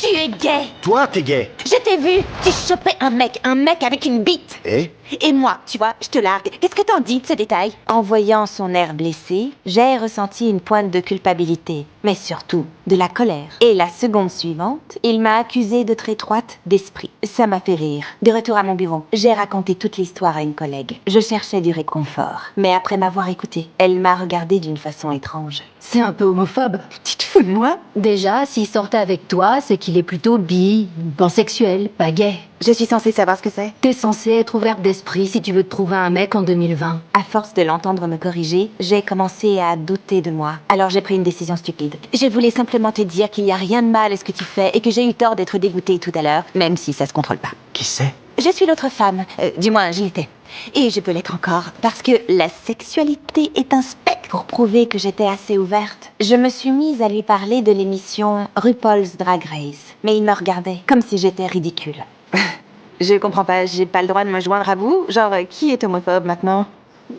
Tu es gay. Toi, t'es gay. Je t'ai vu. Tu chopais un mec avec une bite. Et moi, tu vois, je te largue. Qu'est-ce que t'en dis de ce détail? En voyant son air blessé, j'ai ressenti une pointe de culpabilité, mais surtout de la colère. Et la seconde suivante, il m'a accusée de très étroite d'esprit. Ça m'a fait rire. De retour à mon bureau, j'ai raconté toute l'histoire à une collègue. Je cherchais du réconfort, mais après m'avoir écoutée, elle m'a regardée d'une façon étrange. C'est un peu homophobe. Tu te fous de moi? Déjà, s'il sortait avec toi, c'est qu'il est plutôt pansexuel, pas gay. Je suis censée savoir ce que c'est. T'es censée être ouverte d'esprit si tu veux te trouver un mec en 2020. À force de l'entendre me corriger, j'ai commencé à douter de moi. Alors j'ai pris une décision stupide. Je voulais simplement te dire qu'il n'y a rien de mal à ce que tu fais et que j'ai eu tort d'être dégoûtée tout à l'heure, même si ça se contrôle pas. Qui c'est? Je suis l'autre femme, du moins j'y étais. Et je peux l'être encore, parce que la sexualité est un spectre pour prouver que j'étais assez ouverte. Je me suis mise à lui parler de l'émission RuPaul's Drag Race, mais il me regardait comme si j'étais ridicule. Je comprends pas, j'ai pas le droit de me joindre à vous? Genre, qui est homophobe maintenant?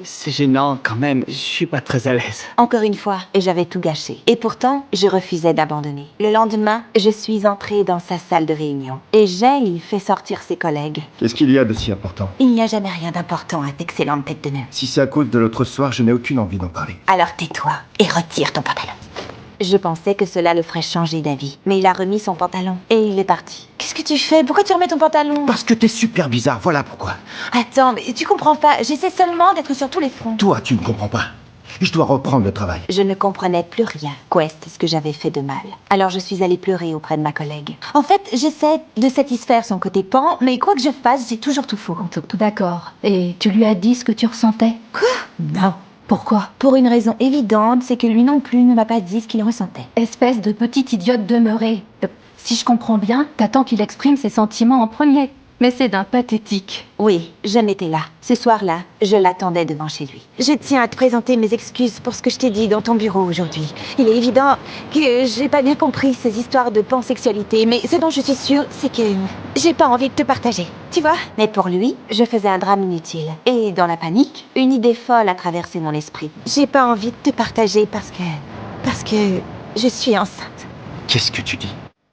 C'est gênant quand même, je suis pas très à l'aise. Encore une fois, j'avais tout gâché. Et pourtant, je refusais d'abandonner. Le lendemain, je suis entrée dans sa salle de réunion. Et j'ai fait sortir ses collègues. Qu'est-ce qu'il y a de si important? Il n'y a jamais rien d'important à t'excellente tête de nœud. Si c'est à cause de l'autre soir, je n'ai aucune envie d'en parler. Alors tais-toi et retire ton pantalon. Je pensais que cela le ferait changer d'avis. Mais il a remis son pantalon et il est parti. Qu'est-ce que tu fais? Pourquoi tu remets ton pantalon? Parce que t'es super bizarre, voilà pourquoi. Attends, mais tu comprends pas. J'essaie seulement d'être sur tous les fronts. Toi, tu ne comprends pas. Je dois reprendre le travail. Je ne comprenais plus rien. Qu'est ce que j'avais fait de mal. Alors je suis allée pleurer auprès de ma collègue. En fait, j'essaie de satisfaire son côté pan, mais quoi que je fasse, c'est toujours tout faux. D'accord. Et tu lui as dit ce que tu ressentais? Quoi? Non. Pourquoi? Pour une raison évidente, c'est que lui non plus ne m'a pas dit ce qu'il ressentait. Espèce de petite idiote demeurée. Si je comprends bien, t'attends qu'il exprime ses sentiments en premier. Mais c'est d'un pathétique. Oui, j'en étais là. Ce soir-là, je l'attendais devant chez lui. Je tiens à te présenter mes excuses pour ce que je t'ai dit dans ton bureau aujourd'hui. Il est évident que j'ai pas bien compris ces histoires de pansexualité, mais ce dont je suis sûre, c'est que j'ai pas envie de te partager. Tu vois? Mais pour lui, je faisais un drame inutile. Et dans la panique, une idée folle a traversé mon esprit. J'ai pas envie de te partager parce que je suis enceinte. Qu'est-ce que tu dis?